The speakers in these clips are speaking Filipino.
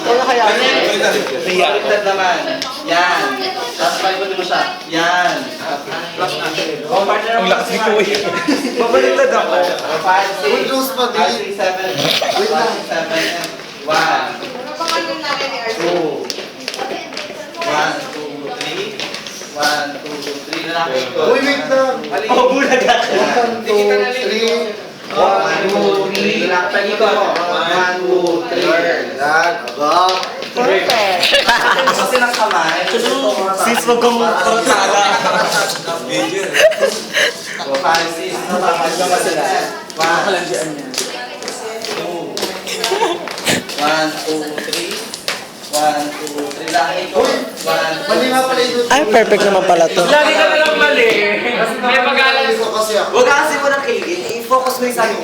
Wala kaya. Baliktad naman. Yan. Tapos palikod mo siya. Yan. Ang lakas ni Kuya. Babaliktad ako. 5, 6, 5, 6, 7. 1, 2, 1, 2, 3. 1, 2, 3. Lalaki ko. Uy, wait lang. Oh, bulag ako. 1, 2, 3. 1, 2, 3. Lalaki ko. 1, 2, 3. Yan. Aba. Perfect. Kasi ng kamay. Sis, wag kang protara. 5, 6. Napapagkama sila. 1, 2, 3. 1, 2, 3. Laki ko. 1, Mali nga pala ito. Ay, perfect naman pala to. Lagi ka na lang mali. May pag-aaral. Ito kasi ako. Huwag ka kasi mo nang kiligin. I-focus mo yung sa'yo.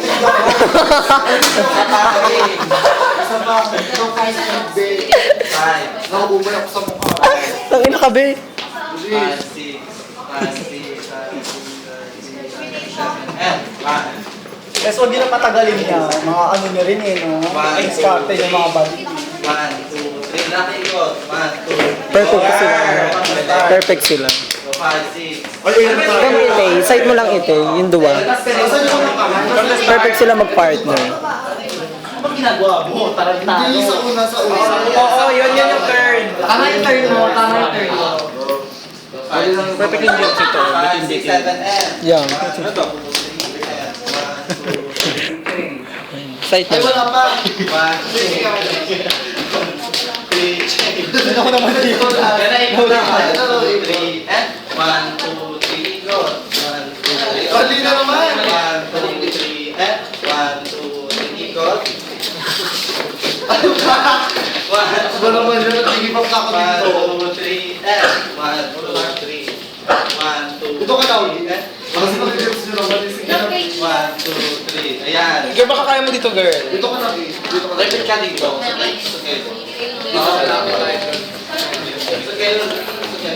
Sa bakit? Ito kahit hindi. 5, Nakuumay ako sa mukha. Tangina ka, be. 5, 6, 5, 6, 7, 8, 1. Yes, huwag nyo na patagalin niya. Mga ano niya rin eh, no? One, Exparte yung mga body. 1, 2, 3. Laki ko. 1, 2. Perfect sila. Perfect sila. 5, 6. Kung ite, side mo lang ite, yung duwa. Saan yung mga kamay? Perfect sila mag-partner. Ano ginagawa mo? Tarantado. Hindi sa una, sa una. Oo, yun yung turn. Tama yung turn mo, tama yung turn mo. Perfect yung jokes ito. 5, 6, 7, 8. Yan. Side Ay, mo. wala pa. 1, 2, 3. Hindi ako naman dito. Ikaw na. 3, and 1, 2, 3, go. 1, 2, 3. Mali na naman. 1, 2, 3, and 1, 2, 3, ikot. Ano ba? 1, Ano naman yun? Nag-give up na ako dito. 1, 2, 3, and 1, 2, 3. 1, 2, Ito ka daw. Kasi pag-tips nyo naman yung sige. 1, 2, 3. Ayan. Girl, baka kaya mo dito, girl. Dito ka na, dito ka na. Repeat ka dito. Okay.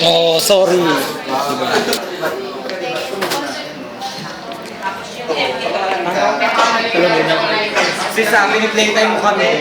Oh, sorry. Sis, sa amin, i-playtime mo kami.